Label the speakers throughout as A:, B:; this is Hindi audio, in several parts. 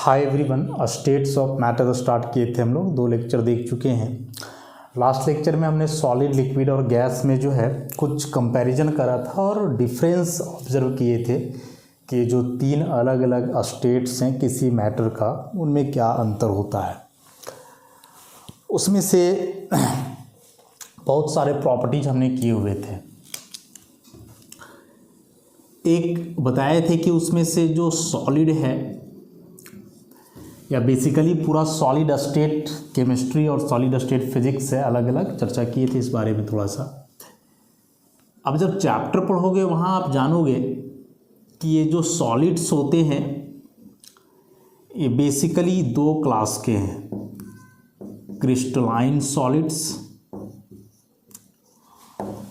A: Hi everyone, states of matter start किए थे हम लोग। 2 लेक्चर देख चुके हैं। लास्ट लेक्चर में हमने सॉलिड, लिक्विड और गैस में जो है कुछ कंपैरिजन करा था और डिफरेंस ऑब्जर्व किए थे कि जो 3 अलग अलग स्टेट्स हैं किसी मैटर का, उनमें क्या अंतर होता है। उसमें से बहुत सारे प्रॉपर्टीज हमने किए हुए थे। एक बताए थे कि उसमें से जो सॉलिड है या बेसिकली पूरा सॉलिड स्टेट केमिस्ट्री और सॉलिड स्टेट फिजिक्स है, अलग अलग चर्चा किए थे इस बारे में थोड़ा सा। अब जब चैप्टर पढ़ोगे वहाँ आप जानोगे कि ये जो सॉलिड्स होते हैं ये बेसिकली 2 क्लास के हैं, क्रिस्टलाइन सॉलिड्स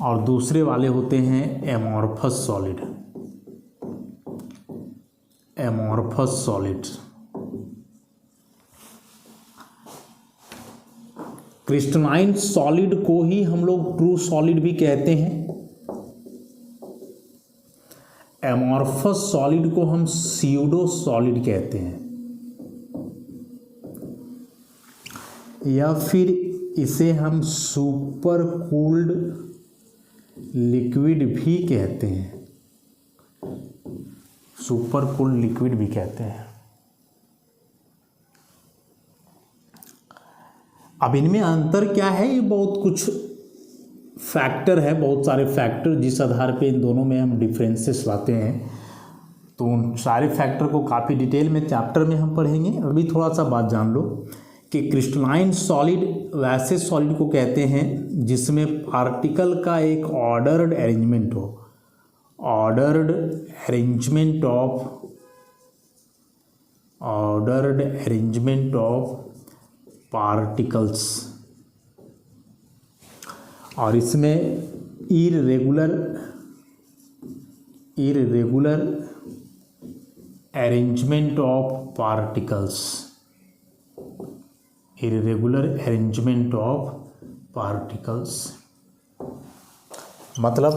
A: और दूसरे वाले होते हैं amorphous solid. Amorphous solids, crystalline solid को ही हम लोग ट्रू सॉलिड भी कहते हैं। एमॉर्फस सॉलिड को हम स्यूडो सॉलिड कहते हैं, या फिर इसे हम सुपर कूल्ड लिक्विड भी कहते हैं। सुपर कूल्ड लिक्विड भी कहते हैं। अब इनमें अंतर क्या है, ये बहुत कुछ फैक्टर है, बहुत सारे फैक्टर जिस आधार पे इन दोनों में हम डिफरेंसेस लाते हैं। तो उन सारे फैक्टर को काफ़ी डिटेल में चैप्टर में हम पढ़ेंगे। अभी थोड़ा सा बात जान लो कि क्रिस्टलाइन सॉलिड वैसे सॉलिड को कहते हैं जिसमें पार्टिकल का एक ऑर्डर्ड अरेंजमेंट हो, ऑर्डर्ड अरेंजमेंट ऑफ पार्टिकल्स, और इसमें irregular arrangement of particles, irregular arrangement of particles. मतलब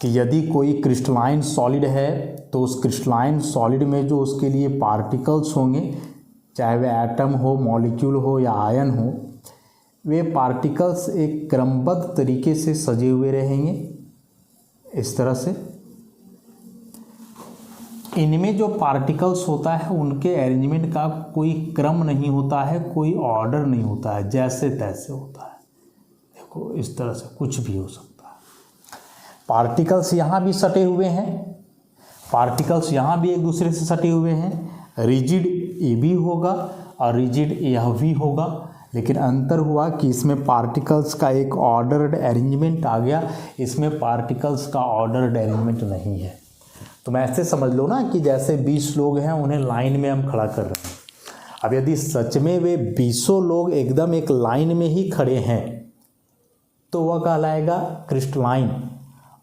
A: कि यदि कोई क्रिस्टलाइन सॉलिड है तो उस क्रिस्टलाइन सॉलिड में जो उसके लिए पार्टिकल्स होंगे, चाहे वे एटम हो, मॉलिक्यूल हो या आयन हो, वे पार्टिकल्स एक क्रमबद्ध तरीके से सजे हुए रहेंगे। इस तरह से इनमें जो पार्टिकल्स होता है उनके अरेंजमेंट का कोई क्रम नहीं होता है, कोई ऑर्डर नहीं होता है, जैसे तैसे होता है। देखो इस तरह से कुछ भी हो सकता है। पार्टिकल्स यहाँ भी सटे हुए हैं, पार्टिकल्स यहाँ भी एक दूसरे से सटे हुए हैं। रिजिड ये भी होगा और रिजिड यह भी होगा, लेकिन अंतर हुआ कि इसमें पार्टिकल्स का एक ऑर्डर्ड अरेंजमेंट आ गया, इसमें पार्टिकल्स का ऑर्डर्ड अरेंजमेंट नहीं है। तो मैं ऐसे समझ लो ना कि जैसे 20 लोग हैं, उन्हें लाइन में हम खड़ा कर रहे हैं। अब यदि सच में वे 20 लोग एकदम एक लाइन में ही खड़े हैं तो वह कहलाएगा क्रिस्टलाइन,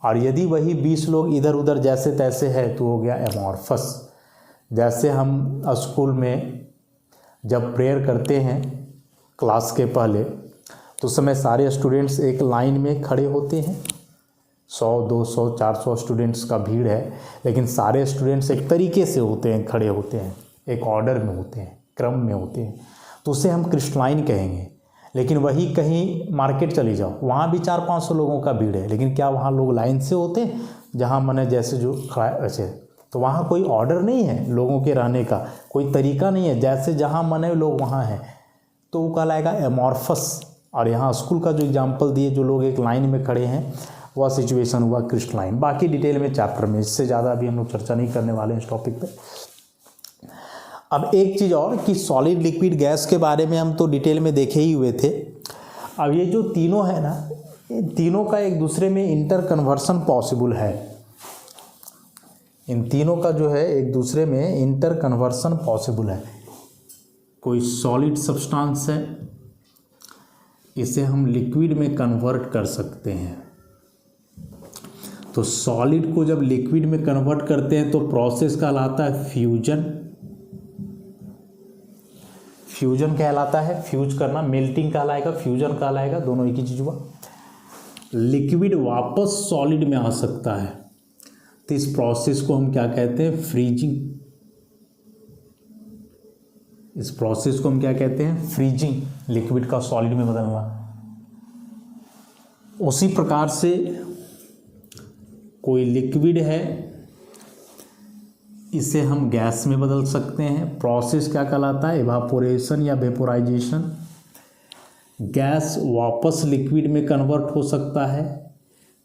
A: और यदि वही 20 लोग इधर उधर जैसे तैसे है तो हो गया एमॉर्फस। जैसे हम स्कूल में जब प्रेयर करते हैं क्लास के पहले, तो उस समय सारे स्टूडेंट्स एक लाइन में खड़े होते हैं। 100, 200, 400 स्टूडेंट्स का भीड़ है, लेकिन सारे स्टूडेंट्स एक तरीके से होते हैं, खड़े होते हैं, एक ऑर्डर में होते हैं, क्रम में होते हैं, तो उसे हम क्रिस्टलाइन कहेंगे। लेकिन वही कहीं मार्केट चली जाओ, वहाँ भी 400-500 लोगों का भीड़ है, लेकिन क्या वहाँ लोग लाइन से होते हैं जहाँ मने जैसे जो खड़ा ऐसे? तो वहाँ कोई ऑर्डर नहीं है, लोगों के रहने का कोई तरीका नहीं है, जैसे जहाँ मने लोग वहाँ हैं, तो वो कहलाएगा एमॉर्फस। और यहाँ स्कूल का जो एग्जांपल दिए, जो लोग एक लाइन में खड़े हैं, वह सिचुएशन हुआ क्रिस्टलाइन। बाकी डिटेल में चैप्टर में, इससे ज़्यादा अभी हम लोग चर्चा नहीं करने वाले हैं इस टॉपिक पे। अब एक चीज़ और कि सॉलिड, लिक्विड, गैस के बारे में हम तो डिटेल में देखे ही हुए थे। अब ये जो तीनों है ना, इन तीनों का एक दूसरे में इंटर कन्वर्सन पॉसिबल है। इन तीनों का जो है एक दूसरे में इंटर कन्वर्सन पॉसिबल है। कोई सॉलिड सब्सटेंस है, इसे हम लिक्विड में कन्वर्ट कर सकते हैं। तो सॉलिड को जब लिक्विड में कन्वर्ट करते हैं तो प्रोसेस कहलाता है फ्यूजन। फ्यूजन कहलाता है, फ्यूज करना, मेल्टिंग कहलाएगा, फ्यूजन कहलाएगा, दोनों एक ही चीज़ हुआ। लिक्विड वापस सॉलिड में आ सकता है, तो इस प्रोसेस को हम क्या कहते हैं? फ्रीजिंग। इस प्रोसेस को हम क्या कहते हैं? फ्रीजिंग, लिक्विड का सॉलिड में बदलना। उसी प्रकार से कोई लिक्विड है, इसे हम गैस में बदल सकते हैं। प्रोसेस क्या कहलाता है? इवापोरेशन या वेपोराइजेशन। गैस वापस लिक्विड में कन्वर्ट हो सकता है,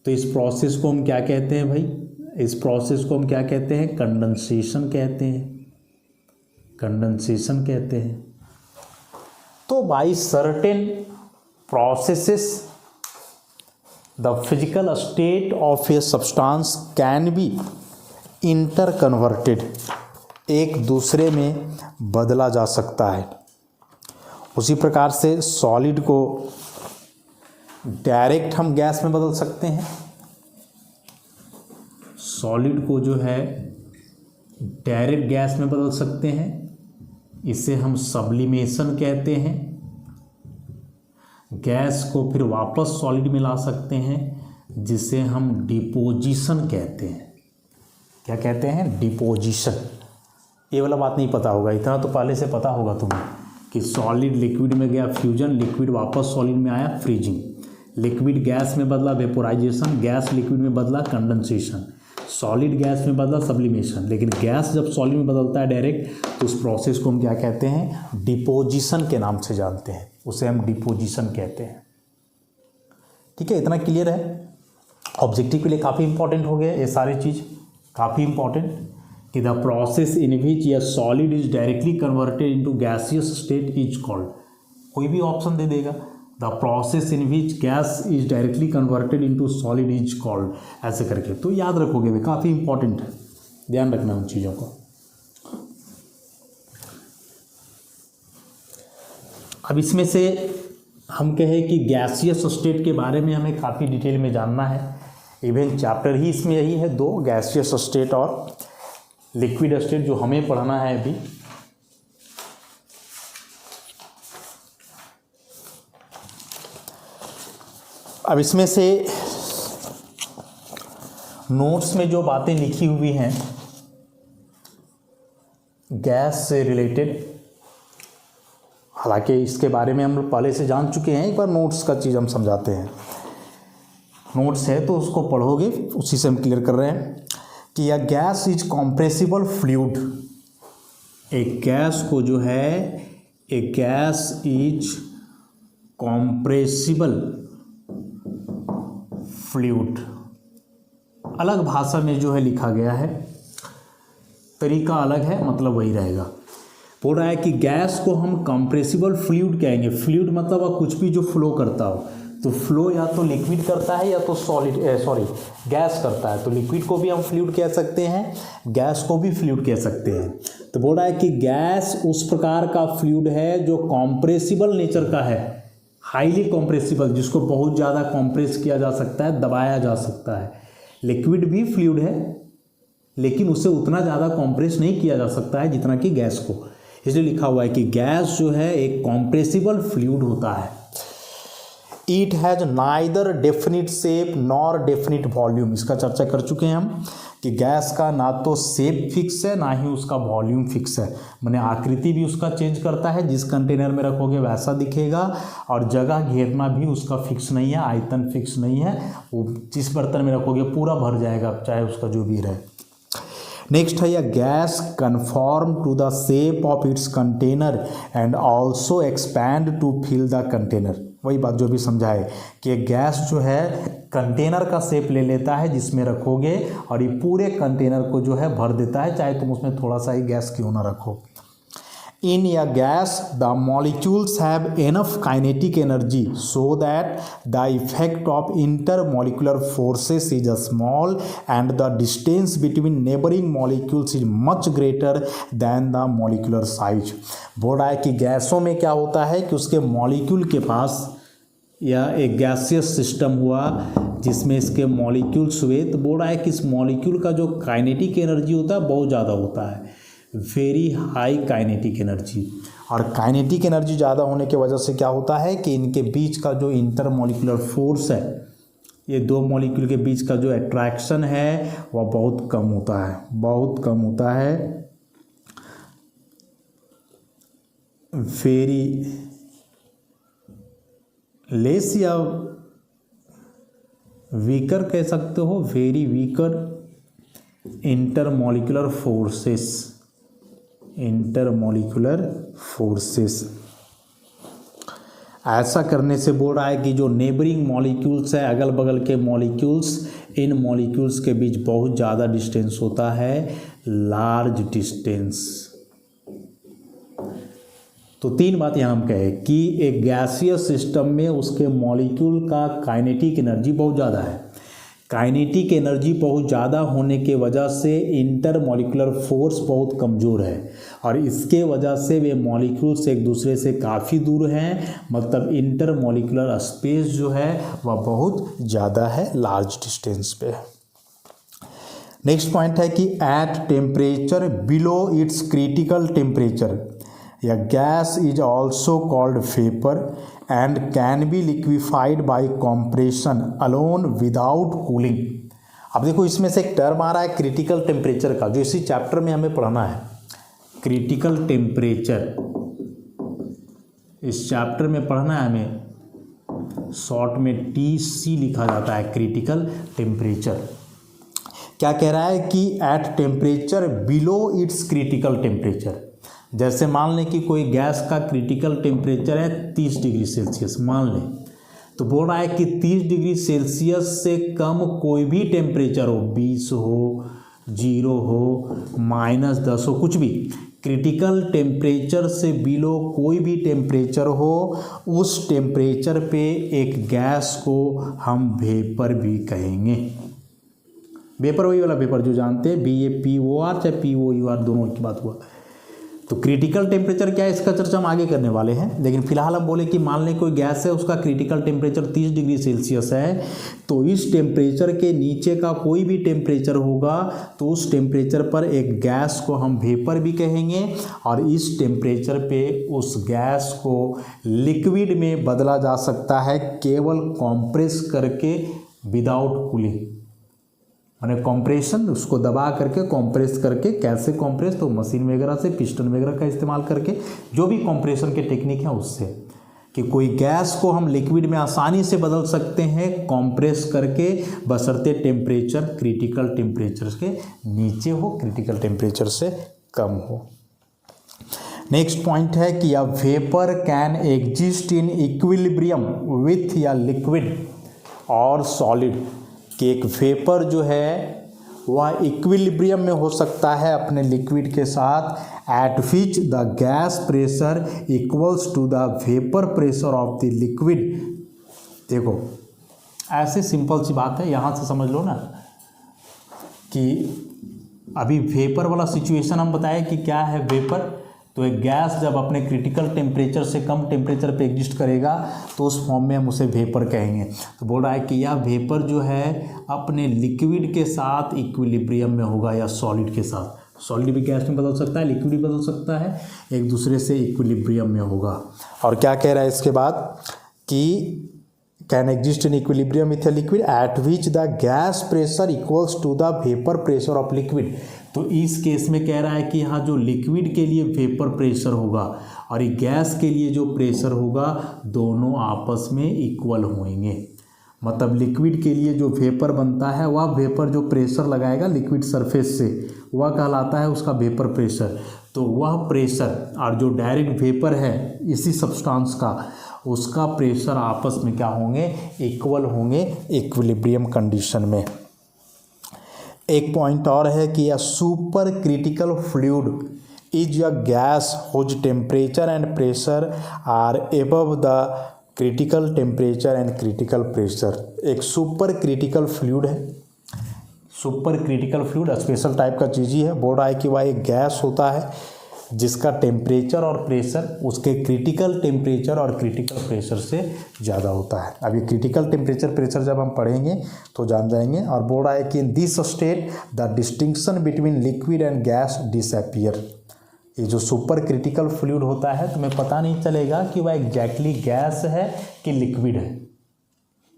A: तो इस प्रोसेस को हम क्या कहते हैं भाई? इस प्रोसेस को हम क्या कहते हैं? कंडेंसेशन कहते हैं। कंडेंसेशन कहते हैं। तो by certain processes the physical state of a substance can be interconverted, एक दूसरे में बदला जा सकता है। उसी प्रकार से सॉलिड को डायरेक्ट हम गैस में बदल सकते हैं। सॉलिड को जो है डायरेक्ट गैस में बदल सकते हैं, इसे हम सब्लिमेशन कहते हैं। गैस को फिर वापस सॉलिड में ला सकते हैं, जिसे हम डिपोजिशन कहते हैं। क्या कहते हैं? डिपोजिशन। ये वाला बात नहीं पता होगा, इतना तो पहले से पता होगा तुम्हें कि सॉलिड लिक्विड में गया फ्यूजन, लिक्विड वापस सॉलिड में आया फ्रीजिंग, लिक्विड गैस में बदला वेपोराइजेशन, गैस लिक्विड में बदला कंडेंसेशन, सॉलिड गैस में बदला सब्लिमेशन। लेकिन गैस जब सॉलिड में बदलता है डायरेक्ट, तो उस प्रोसेस को हम क्या कहते हैं? डिपोजिशन के नाम से जानते हैं, उसे हम डिपोजिशन कहते हैं। ठीक है, इतना क्लियर है? ऑब्जेक्टिव के लिए काफ़ी इंपॉर्टेंट हो गया ये सारी चीज़, काफ़ी इंपॉर्टेंट, कि द प्रोसेस इन विच या solid is directly converted into gaseous state is called. कोई भी ऑप्शन दे देगा, the process in which gas is directly converted into solid is called, ऐसे करके। तो याद रखोगे भाई, काफ़ी इंपॉर्टेंट है, ध्यान रखना उन चीज़ों को। अब इसमें से हम कहें कि गैसियस स्टेट के बारे में हमें काफ़ी डिटेल में जानना है। इवन चैप्टर ही इसमें यही है, दो, गैसियस स्टेट और लिक्विड स्टेट, जो हमें पढ़ना है अभी। अब इसमें से नोट्स में जो बातें लिखी हुई हैं गैस से रिलेटेड, हालांकि इसके बारे में हम पहले से जान चुके हैं, एक बार नोट्स का चीज़ हम समझाते हैं। नोट्स है तो उसको पढ़ोगे, उसी से हम क्लियर कर रहे हैं कि यह गैस इज कॉम्प्रेसिबल फ्लूइड। एक गैस को जो है, एक गैस इज कॉम्प्रेसिबल फ्लूइड, अलग भाषा में जो है लिखा गया है, तरीका अलग है, मतलब वही रहेगा। बोल रहा है कि गैस को हम कंप्रेसिबल फ्लूइड कहेंगे। फ्लूइड मतलब कुछ भी जो फ्लो करता हो, तो फ्लो या तो लिक्विड करता है या तो गैस करता है। तो लिक्विड को भी हम फ्लूइड कह सकते हैं, गैस को भी फ्लूइड कह सकते हैं। तो बोल रहा है कि गैस उस प्रकार का फ्लूइड है जो कॉम्प्रेसिबल नेचर का है, हाईली कॉम्प्रेसिबल, जिसको बहुत ज़्यादा कॉम्प्रेस किया जा सकता है, दबाया जा सकता है। लिक्विड भी फ्लूइड है, लेकिन उसे उतना ज़्यादा कॉम्प्रेस नहीं किया जा सकता है जितना कि गैस को। इसलिए लिखा हुआ है कि गैस जो है एक कॉम्प्रेसिबल फ्लूइड होता है। It has neither definite shape nor definite volume. इसका चर्चा कर चुके हैं हम कि गैस का ना तो शेप फिक्स है, ना ही उसका वॉल्यूम फिक्स है। मैंने आकृति भी उसका चेंज करता है, जिस कंटेनर में रखोगे वैसा दिखेगा, और जगह घेरना भी उसका फिक्स नहीं है, आयतन फिक्स नहीं है। वो जिस बर्तन में रखोगे पूरा भर जाएगा, चाहे उसका जो भी रहे। नेक्स्ट है, gas conform to the shape of its container and also expand to fill the container. वही बात जो भी समझाए कि गैस जो है कंटेनर का शेप ले लेता है जिसमें रखोगे, और ये पूरे कंटेनर को जो है भर देता है, चाहे तुम उसमें थोड़ा सा ही गैस क्यों ना रखो। In a gas, the molecules have enough kinetic energy so that the effect of intermolecular forces is small and the distance between neighboring molecules is much greater than the molecular size। बोल रहा है कि गैसों में क्या होता है कि उसके मॉलिक्यूल के पास, या एक गैसियस सिस्टम हुआ जिसमें इसके मॉलिक्यूल्स हुए, तो बोल रहा है कि इस मॉलिक्यूल का जो काइनेटिक एनर्जी होता है बहुत ज़्यादा होता है, वेरी हाई काइनेटिक एनर्जी। और काइनेटिक एनर्जी ज़्यादा होने की वजह से क्या होता है कि इनके बीच का जो इंटरमॉलिक्यूलर फोर्स है, ये दो मॉलिक्यूल के बीच का जो अट्रैक्शन है वह बहुत कम होता है, बहुत कम होता है। वेरी लेस या वीकर कह सकते हो, very weaker intermolecular forces, intermolecular forces. ऐसा करने से बोल रहा है कि जो नेबरिंग मॉलिक्यूल्स है, अगल बगल के मॉलिक्यूल्स, इन मॉलिक्यूल्स के बीच बहुत ज़्यादा डिस्टेंस होता है, लार्ज डिस्टेंस। तो तीन बात यहाँ हम कहें कि एक गैसियस सिस्टम में उसके मॉलिक्यूल का काइनेटिक एनर्जी बहुत ज़्यादा है। काइनेटिक एनर्जी बहुत ज़्यादा होने के वजह से इंटरमॉलिक्यूलर फोर्स बहुत कमज़ोर है और इसके वजह से वे मॉलिक्यूल्स एक दूसरे से काफ़ी दूर हैं, मतलब इंटरमॉलिक्यूलर स्पेस जो है वह बहुत ज़्यादा है, लार्ज डिस्टेंस पे। नेक्स्ट पॉइंट है कि at temperature below its critical temperature या gas is also called vapour and can be liquefied by compression alone without cooling। अब देखो इसमें से एक टर्म आ रहा है क्रिटिकल टेम्परेचर का, जो इसी चैप्टर में हमें पढ़ना है। क्रिटिकल टेम्परेचर इस चैप्टर में पढ़ना है हमें, शॉर्ट में TC लिखा जाता है, क्रिटिकल टेम्परेचर। क्या कह रहा है कि at temperature below its critical temperature, जैसे मान लें कि कोई गैस का क्रिटिकल टेम्परेचर है 30 डिग्री सेल्सियस मान लें, तो बोल रहा है कि 30 डिग्री सेल्सियस से कम कोई भी टेम्परेचर हो, 20 हो, 0 हो, -10 हो, कुछ भी, क्रिटिकल टेम्परेचर से बिलो कोई भी टेम्परेचर हो, उस टेम्परेचर पे एक गैस को हम वेपर भी कहेंगे। वेपर वही वाला वेपर जो जानते हैं, VAPOR चाहे POUR दोनों की बात हुआ। तो क्रिटिकल टेम्परेचर क्या है, इसका चर्चा हम आगे करने वाले हैं, लेकिन फिलहाल हम बोले कि मान लें कोई गैस है, उसका क्रिटिकल टेम्परेचर 30 डिग्री सेल्सियस है, तो इस टेम्परेचर के नीचे का कोई भी टेम्परेचर होगा तो उस टेम्परेचर पर एक गैस को हम वेपर भी कहेंगे और इस टेम्परेचर पे उस गैस को लिक्विड में बदला जा सकता है केवल कॉम्प्रेस करके, विदाउट कूलिंग। मैंने कॉम्प्रेशन, उसको दबा करके कॉम्प्रेस करके, कैसे कॉम्प्रेस, तो मशीन वगैरह से, पिस्टन वगैरह का इस्तेमाल करके, जो भी कॉम्प्रेशन के टेक्निक है उससे, कि कोई गैस को हम लिक्विड में आसानी से बदल सकते हैं कॉम्प्रेस करके, बशर्ते टेम्परेचर क्रिटिकल टेम्परेचर के नीचे हो, क्रिटिकल टेम्परेचर से कम हो। नेक्स्ट पॉइंट है कि a vapour can exist in equilibrium with या लिक्विड और सॉलिड, कि एक वेपर जो है वह इक्विलिब्रियम में हो सकता है अपने लिक्विड के साथ, at which the gas pressure equals to the vapour pressure of the liquid. देखो ऐसे सिंपल सी बात है, यहाँ से समझ लो ना कि अभी वेपर वाला सिचुएशन हम बताए कि क्या है वेपर, तो एक गैस जब अपने क्रिटिकल टेम्परेचर से कम टेम्परेचर पे एग्जिस्ट करेगा तो उस फॉर्म में हम उसे वेपर कहेंगे। तो बोल रहा है कि यह वेपर जो है अपने लिक्विड के साथ इक्विलिब्रियम में होगा या सॉलिड के साथ। सॉलिड भी गैस में बदल सकता है, लिक्विड भी बदल सकता है, एक दूसरे से इक्विलिब्रियम में होगा। और क्या कह रहा है इसके बाद कि can exist in equilibrium with a liquid at which the gas pressure equals to the vapour pressure of liquid. तो इस केस में कह रहा है कि यहाँ जो लिक्विड के लिए वेपर प्रेशर होगा और ये गैस के लिए जो प्रेशर होगा, दोनों आपस में इक्वल होंगे। मतलब लिक्विड के लिए जो वेपर बनता है, वह वेपर जो प्रेशर लगाएगा लिक्विड सरफेस से, वह कहलाता है उसका वेपर प्रेशर। तो वह प्रेशर और जो डायरेक्ट वेपर है इसी सब्सटेंस का, उसका प्रेशर आपस में क्या होंगे, इक्वल होंगे इक्विलिब्रियम कंडीशन में। एक पॉइंट और है कि यह super critical fluid is a gas whose temperature and pressure are above the critical temperature and critical pressure. एक सुपर क्रिटिकल फ्लूइड है, super critical fluid special type का चीज़ ही है। बोल रहा है कि वह एक गैस होता है जिसका टेम्परेचर और प्रेशर उसके क्रिटिकल टेम्परेचर और क्रिटिकल प्रेशर से ज़्यादा होता है। अभी क्रिटिकल टेम्परेचर प्रेशर जब हम पढ़ेंगे तो जान जाएंगे। और बोल रहा है कि in this state the distinction between liquid and gas disappear. ये जो सुपर क्रिटिकल फ्लूइड होता है तुम्हें पता नहीं चलेगा कि वह एग्जैक्टली गैस है कि लिक्विड है।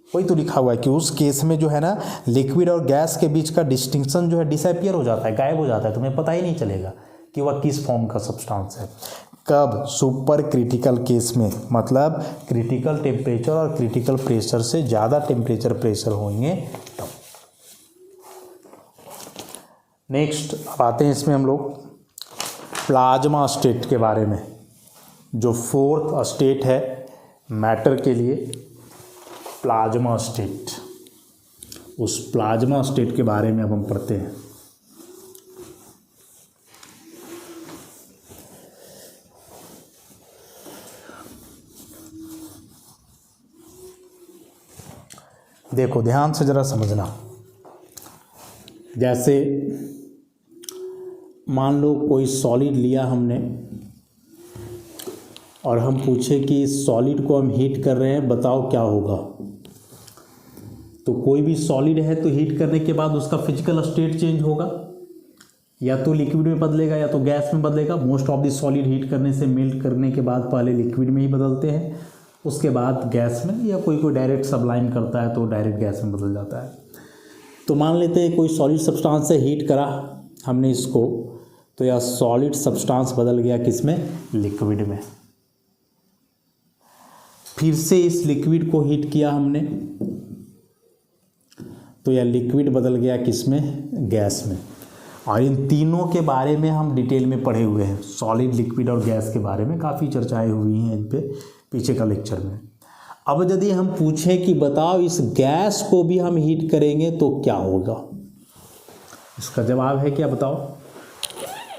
A: वही तो लिखा हुआ है कि उस केस में जो है ना, लिक्विड और गैस के बीच का डिस्टिंक्शन जो है डिसअपीयर हो जाता है, गायब हो जाता है, तुम्हें पता ही नहीं चलेगा कि वह किस फॉर्म का सब्सटेंस है। कब? सुपर क्रिटिकल केस में, मतलब क्रिटिकल टेम्परेचर और क्रिटिकल प्रेशर से ज़्यादा टेम्परेचर प्रेशर होंगे तब। नेक्स्ट अब आते हैं इसमें हम लोग प्लाज्मा स्टेट के बारे में, जो फोर्थ स्टेट है मैटर के लिए, प्लाज्मा स्टेट। उस प्लाज्मा स्टेट के बारे में अब हम पढ़ते हैं। देखो ध्यान से ज़रा समझना। जैसे मान लो कोई सॉलिड लिया हमने और हम पूछे कि इस सॉलिड को हम हीट कर रहे हैं, बताओ क्या होगा। तो कोई भी सॉलिड है तो हीट करने के बाद उसका फिजिकल स्टेट चेंज होगा, या तो लिक्विड में बदलेगा या तो गैस में बदलेगा। Most of the solid heat करने से मेल्ट करने के बाद पहले लिक्विड में ही बदलते हैं, उसके बाद गैस में, या कोई डायरेक्ट सबलाइम करता है तो डायरेक्ट गैस में बदल जाता है। तो मान लेते हैं कोई सॉलिड सब्सटेंस से हीट करा हमने इसको, तो यह सॉलिड सब्सटेंस बदल गया किसमें? लिक्विड में। फिर से इस लिक्विड को हीट किया हमने, तो यह लिक्विड बदल गया किसमें? गैस में। और इन तीनों के बारे में हम डिटेल में पढ़े हुए हैं, सॉलिड, लिक्विड और गैस के बारे में काफ़ी चर्चाएं हुई हैं इन पे पीछे का लेक्चर में। अब यदि हम पूछें कि बताओ इस गैस को भी हम हीट करेंगे तो क्या होगा, इसका जवाब है क्या? बताओ।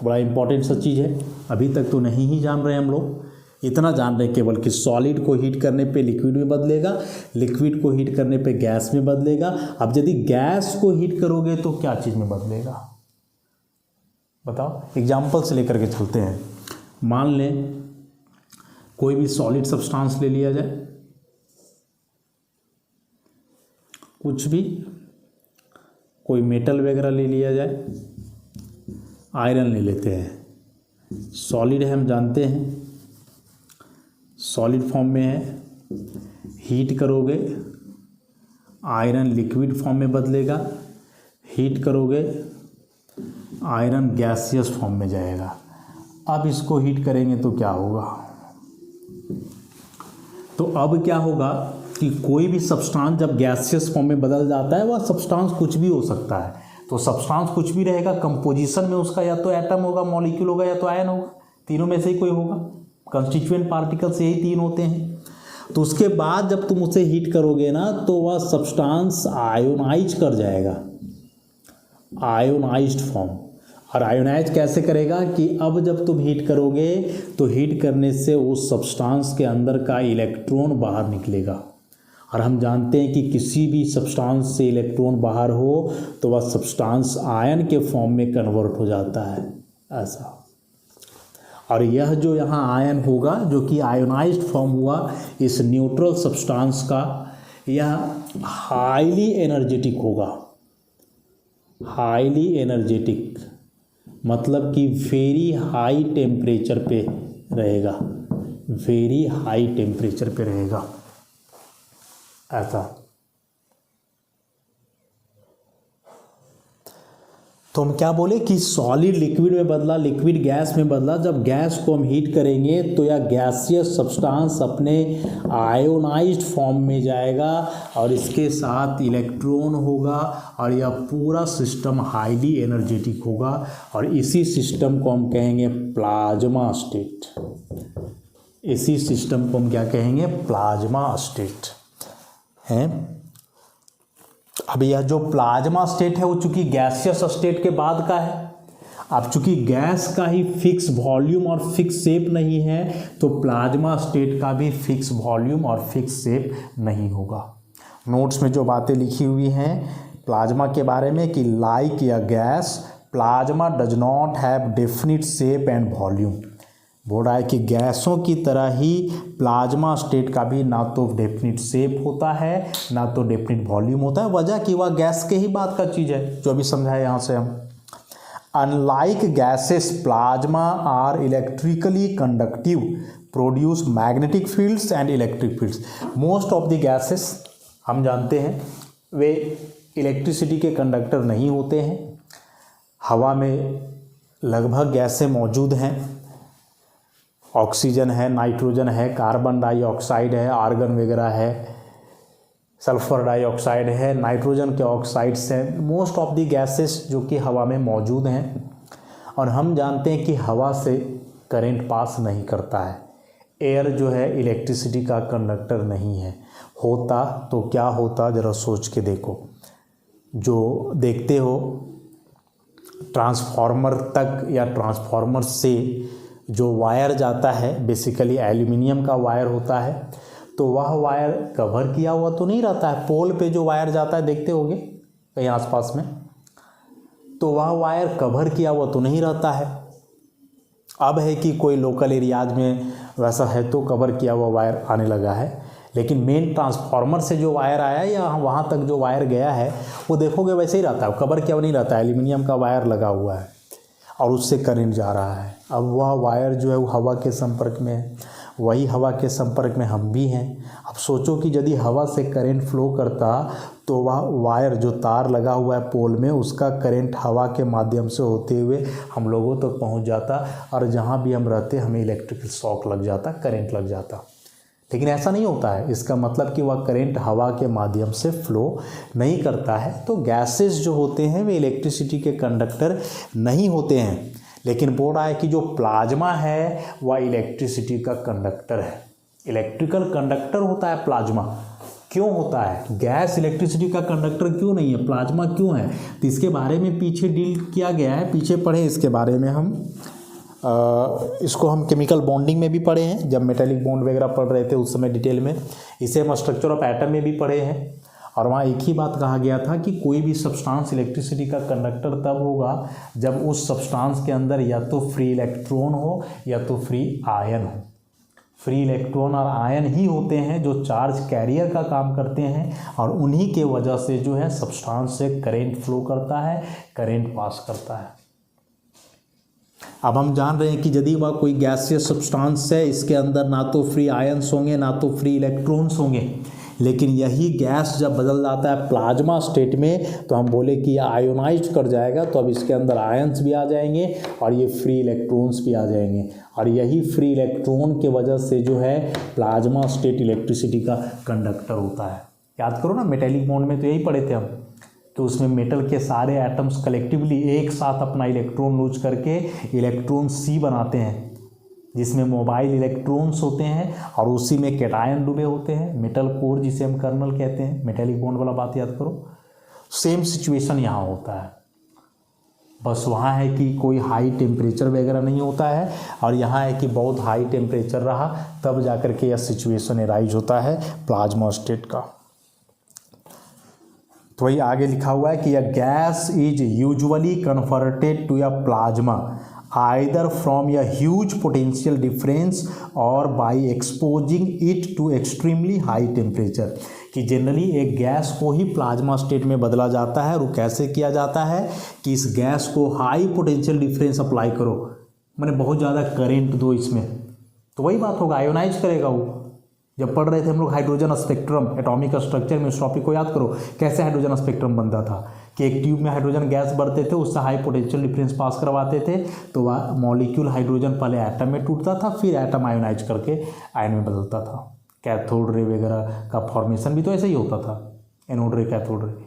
A: बड़ा इंपॉर्टेंट सा चीज़ है, अभी तक तो नहीं ही जान रहे हम लोग। इतना जान रहे केवल कि सॉलिड को हीट करने पे लिक्विड में बदलेगा, लिक्विड को हीट करने पे गैस में बदलेगा। अब यदि गैस को हीट करोगे तो क्या चीज़ में बदलेगा, बताओ। एग्जाम्पल से लेकर के चलते हैं। मान लें कोई भी सॉलिड सब्सटेंस ले लिया जाए, कुछ भी, कोई मेटल वगैरह ले लिया जाए, आयरन ले लेते हैं। सॉलिड है, हम जानते हैं सॉलिड फॉर्म में है। हीट करोगे आयरन लिक्विड फॉर्म में बदलेगा, हीट करोगे आयरन गैसियस फॉर्म में जाएगा। अब इसको हीट करेंगे तो क्या होगा? तो अब क्या होगा कि कोई भी सब्सटेंस जब गैसियस फॉर्म में बदल जाता है, वह सब्सटेंस कुछ भी हो सकता है। तो सब्सटेंस कुछ भी रहेगा, कंपोजिशन में उसका या तो एटम होगा, मॉलिक्यूल होगा, या तो आयन होगा, तीनों में से ही कोई होगा। कंस्टिट्यूएंट पार्टिकल्स यही तीन होते हैं। तो उसके बाद जब तुम उसे हीट करोगे ना, तो वह सब्सटेंस आयोनाइज कर जाएगा, आयोनाइज्ड फॉर्म। और आयोनाइज कैसे करेगा कि अब जब तुम हीट करोगे तो हीट करने से उस सब्सटेंस के अंदर का इलेक्ट्रॉन बाहर निकलेगा। और हम जानते हैं कि किसी भी सब्सटेंस से इलेक्ट्रॉन बाहर हो तो वह सब्सटेंस आयन के फॉर्म में कन्वर्ट हो जाता है, ऐसा। और यह जो यहाँ आयन होगा, जो कि आयोनाइज्ड फॉर्म हुआ इस न्यूट्रल सब्सटेंस का, यह हाईली एनर्जेटिक होगा। हाईली एनर्जेटिक मतलब कि वेरी हाई टेम्परेचर पे रहेगा, वेरी हाई टेम्परेचर पे रहेगा, ऐसा। तो हम क्या बोले कि सॉलिड लिक्विड में बदला, लिक्विड गैस में बदला। जब गैस को हम हीट करेंगे तो यह गैसियस सब्सटेंस अपने आयोनाइज्ड फॉर्म में जाएगा और इसके साथ इलेक्ट्रॉन होगा और यह पूरा सिस्टम हाईली एनर्जेटिक होगा। और इसी सिस्टम को हम कहेंगे प्लाज्मा स्टेट। इसी सिस्टम को हम क्या कहेंगे? प्लाज्मा स्टेट है। अब यह जो प्लाज्मा स्टेट है वो चूंकि गैसियस स्टेट के बाद का है। अब चूंकि गैस का ही फिक्स वॉल्यूम और फिक्स शेप नहीं है, तो प्लाज्मा स्टेट का भी फिक्स वॉल्यूम और फिक्स शेप नहीं होगा। नोट्स में जो बातें लिखी हुई हैं प्लाज्मा के बारे में कि लाइक या gas, plasma does not have definite shape and volume. बोल रहा है कि गैसों की तरह ही प्लाज्मा स्टेट का भी ना तो डेफिनिट शेप होता है ना तो डेफिनिट वॉल्यूम होता है। वजह कि वह गैस के ही बात का चीज़ है, जो अभी समझाया यहाँ से हम। Unlike gases, plasma are electrically conductive, produce magnetic fields and electric fields. Most of the gases हम जानते हैं वे इलेक्ट्रिसिटी के कंडक्टर नहीं होते हैं। हवा में लगभग गैसें मौजूद हैं ऑक्सीजन है, नाइट्रोजन है, कार्बन डाइऑक्साइड है, आर्गन वगैरह है, सल्फर डाइऑक्साइड है, नाइट्रोजन के ऑक्साइड्स हैं, मोस्ट ऑफ दी गैसेस जो कि हवा में मौजूद हैं। और हम जानते हैं कि हवा से करंट पास नहीं करता है। एयर जो है इलेक्ट्रिसिटी का कंडक्टर नहीं है। होता तो क्या होता, ज़रा सोच के देखो। जो देखते हो ट्रांसफार्मर तक या ट्रांसफार्मर से जो वायर जाता है बेसिकली एल्युमिनियम का वायर होता है, तो वह वायर कवर किया हुआ तो नहीं रहता है। पोल पे जो वायर जाता है देखते होगे कहीं आसपास में, तो वह वायर कवर किया हुआ तो नहीं रहता है। अब है कि कोई लोकल एरियाज में वैसा है तो कवर किया हुआ वायर आने लगा है, लेकिन मेन ट्रांसफार्मर से जो वायर आया या वहाँ तक जो वायर गया है वो देखोगे वैसे ही रहता है, कवर किया हुआ नहीं रहता है। एल्युमिनियम का वायर लगा हुआ है और उससे करंट जा रहा है। अब वह वायर जो है वो हवा के संपर्क में है, वही हवा के संपर्क में हम भी हैं। अब सोचो कि यदि हवा से करंट फ्लो करता तो वह वायर जो तार लगा हुआ है पोल में, उसका करंट हवा के माध्यम से होते हुए हम लोगों तक तो पहुंच जाता और जहां भी हम रहते हमें इलेक्ट्रिकल शॉक लग जाता, करंट लग जाता। लेकिन ऐसा नहीं होता है। इसका मतलब कि वह करंट हवा के माध्यम से फ्लो नहीं करता है। तो गैसेस जो होते हैं वे इलेक्ट्रिसिटी के कंडक्टर नहीं होते हैं। लेकिन बोल रहा है कि जो प्लाज्मा है वह इलेक्ट्रिसिटी का कंडक्टर है। इलेक्ट्रिकल कंडक्टर होता है प्लाज्मा। क्यों होता है? गैस इलेक्ट्रिसिटी का कंडक्टर क्यों नहीं है, प्लाज्मा क्यों है? तो इसके बारे में पीछे डील किया गया है, पीछे पढ़े इसके बारे में हम। इसको हम केमिकल बॉन्डिंग में भी पढ़े हैं, जब मेटेलिक बॉन्ड वगैरह पढ़ रहे थे उस समय डिटेल में। इसे हम स्ट्रक्चर ऑफ एटम में भी पढ़े हैं और वहाँ एक ही बात कहा गया था कि कोई भी सब्सटेंस इलेक्ट्रिसिटी का कंडक्टर तब होगा जब उस सब्सटेंस के अंदर या तो फ्री इलेक्ट्रॉन हो या तो फ्री आयन हो। फ्री इलेक्ट्रॉन और आयन ही होते हैं जो चार्ज कैरियर का काम करते हैं और उन्हीं के वजह से जो है सब्सटेंस से करंट फ्लो करता है, करंट पास करता है। अब हम जान रहे हैं कि यदि वह कोई गैसियस सब्सटेंस है, इसके अंदर ना तो फ्री आयन्स होंगे ना तो फ्री इलेक्ट्रॉन्स होंगे। लेकिन यही गैस जब बदल जाता है प्लाज्मा स्टेट में तो हम बोले कि यह आयोनाइज कर जाएगा, तो अब इसके अंदर आयन्स भी आ जाएंगे और ये फ्री इलेक्ट्रॉन्स भी आ जाएंगे। और यही फ्री इलेक्ट्रॉन के वजह से जो है प्लाज्मा स्टेट इलेक्ट्रिसिटी का कंडक्टर होता है। याद करो ना, मेटेलिक बॉन्ड में तो यही पढ़े थे हम कि उसमें मेटल के सारे एटम्स कलेक्टिवली एक साथ अपना इलेक्ट्रॉन लूज करके इलेक्ट्रॉन सी बनाते हैं, जिसमें मोबाइल इलेक्ट्रॉन्स होते हैं और उसी में कैटायन डूबे होते हैं। मेटल कोर जिसे हम कर्नल कहते हैं, मेटेलिक बॉन्ड वाला बात याद करो। सेम सिचुएशन यहाँ होता है, बस वहाँ है कि कोई हाई टेम्परेचर वगैरह नहीं होता है और यहाँ है कि बहुत हाई टेम्परेचर रहा तब जाकर के यह सिचुएशन एराइज होता है प्लाज्मा स्टेट का। तो वही आगे लिखा हुआ है कि a gas is usually converted to a plasma either from a huge potential difference और by exposing it to extremely high temperature. कि जनरली एक गैस को ही प्लाज्मा स्टेट में बदला जाता है और वो कैसे किया जाता है कि इस गैस को हाई पोटेंशियल डिफरेंस अप्लाई करो, मैंने बहुत ज़्यादा करेंट दो इसमें, तो वही बात होगा, आयोनाइज करेगा वो। जब पढ़ रहे थे हम लोग हाइड्रोजन स्पेक्ट्रम एटॉमिक स्ट्रक्चर में, उस टॉपिक को याद करो कैसे हाइड्रोजन स्पेक्ट्रम बनता था कि एक ट्यूब में हाइड्रोजन गैस भरते थे, उससे हाई पोटेंशियल डिफरेंस पास करवाते थे तो वह मॉलिक्यूल हाइड्रोजन पहले एटम में टूटता था, फिर एटम आयोनाइज करके आयन में बदलता था। कैथोड रे वगैरह का फॉर्मेशन भी तो ऐसे ही होता था, एनोड रे कैथोड रे।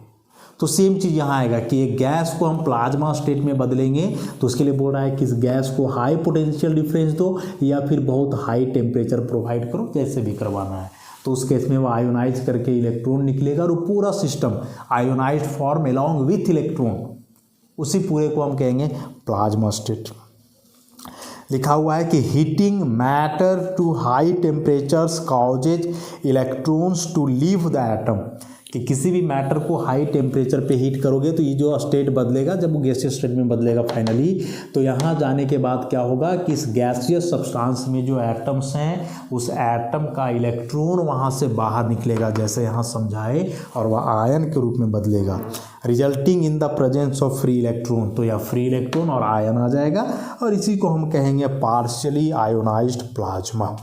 A: तो सेम चीज़ यहाँ आएगा कि एक गैस को हम प्लाज्मा स्टेट में बदलेंगे तो उसके लिए बोल रहा है कि इस गैस को हाई पोटेंशियल डिफरेंस दो या फिर बहुत हाई टेम्परेचर प्रोवाइड करो, जैसे भी करवाना है। तो उस केस में वो आयोनाइज करके इलेक्ट्रॉन निकलेगा और पूरा system ionised form along with electron, उसी पूरे को हम कहेंगे प्लाज्मा स्टेट। लिखा हुआ है कि heating matter to high temperatures causes electrons to leave the atom. कि किसी भी मैटर को हाई टेम्परेचर पे हीट करोगे तो ये जो स्टेट बदलेगा, जब वो गैसियस स्टेट में बदलेगा फाइनली, तो यहाँ जाने के बाद क्या होगा कि इस गैसियस सब्सटेंस में जो एटम्स हैं उस एटम का इलेक्ट्रॉन वहाँ से बाहर निकलेगा, जैसे यहाँ समझाए, और वह आयन के रूप में बदलेगा, resulting in the presence of free electron. तो यह फ्री इलेक्ट्रॉन और आयन आ जाएगा और इसी को हम कहेंगे partially ionized plasma.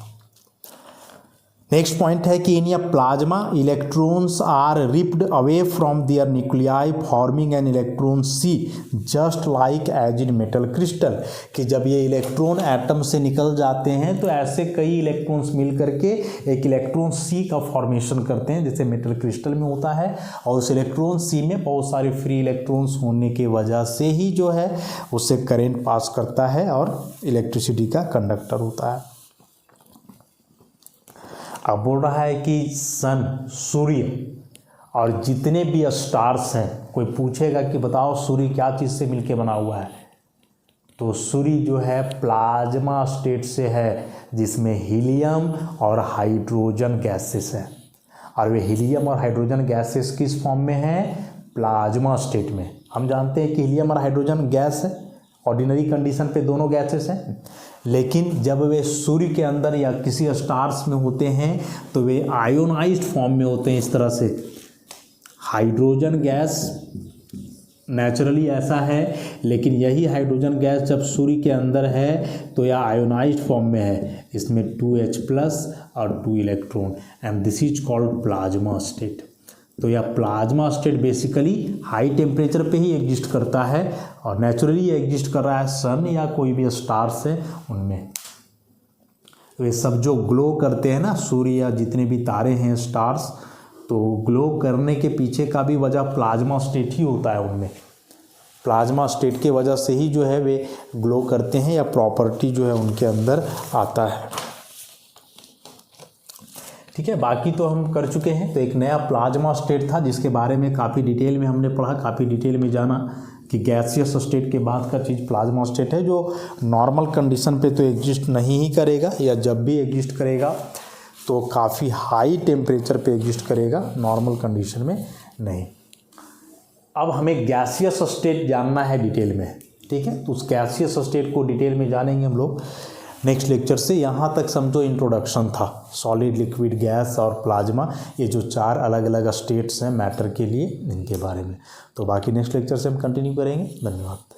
B: Next point है कि इन या plasma electrons are ripped away from their nuclei forming an electron sea just like as in metal crystal, कि जब ये इलेक्ट्रॉन एटम से निकल जाते हैं तो ऐसे कई इलेक्ट्रॉन्स मिल करके एक इलेक्ट्रॉन सी का फॉर्मेशन करते हैं जैसे मेटल क्रिस्टल में होता है, और उस इलेक्ट्रॉन सी में बहुत सारे फ्री इलेक्ट्रॉन्स होने की वजह से ही जो है उससे करंट पास करता है और इलेक्ट्रिसिटी का कंडक्टर होता है।
A: अब बोल रहा है कि सन, सूर्य और जितने भी स्टार्स हैं, कोई पूछेगा कि बताओ सूर्य क्या चीज़ से मिलके बना हुआ है, तो सूर्य जो है प्लाज्मा स्टेट से है जिसमें हीलियम और हाइड्रोजन गैसेस हैं, और वे हीलियम और हाइड्रोजन गैसेस किस फॉर्म में हैं, प्लाज्मा स्टेट में। हम जानते हैं कि हीलियम और हाइड्रोजन गैस है, ऑर्डिनरी कंडीशन पे दोनों गैसेस हैं, लेकिन जब वे सूर्य के अंदर या किसी स्टार्स में होते हैं तो वे आयोनाइज्ड फॉर्म में होते हैं। इस तरह से हाइड्रोजन गैस नेचुरली ऐसा है, लेकिन यही हाइड्रोजन गैस जब सूर्य के अंदर है तो यह आयोनाइज्ड फॉर्म में है, इसमें 2H+ और 2 electron, and this is called plasma state. तो यह plasma state basically high temperature पे ही एग्जिस्ट करता है और नेचुरली एग्जिस्ट कर रहा है सन या कोई भी स्टार्स है उनमें। वे सब जो ग्लो करते हैं ना, सूर्य या जितने भी तारे हैं स्टार्स, तो ग्लो करने के पीछे का भी वजह प्लाज्मा स्टेट ही होता है उनमें। प्लाज्मा स्टेट के वजह से ही जो है वे ग्लो करते हैं या प्रॉपर्टी जो है उनके अंदर आता है। ठीक है, बाकी तो हम कर चुके हैं। तो एक नया प्लाज्मा स्टेट था जिसके बारे में काफ़ी डिटेल में हमने पढ़ा, काफ़ी डिटेल में जाना कि गैसियस स्टेट के बाद का चीज़ प्लाज्मा स्टेट है, जो नॉर्मल कंडीशन पे तो एग्जिस्ट नहीं ही करेगा, या जब भी एग्जिस्ट करेगा तो काफ़ी हाई टेम्परेचर पे एग्जिस्ट करेगा, नॉर्मल कंडीशन में नहीं। अब हमें गैसियस स्टेट जानना है डिटेल में, ठीक है, तो उस गैसियस स्टेट को डिटेल में जानेंगे हम लोग नेक्स्ट लेक्चर से। यहाँ तक समझो इंट्रोडक्शन था, सॉलिड, लिक्विड, गैस और प्लाज्मा, ये जो 4 अलग अलग स्टेट्स हैं मैटर के लिए, इनके बारे में। तो बाकी नेक्स्ट लेक्चर से हम कंटिन्यू करेंगे। धन्यवाद।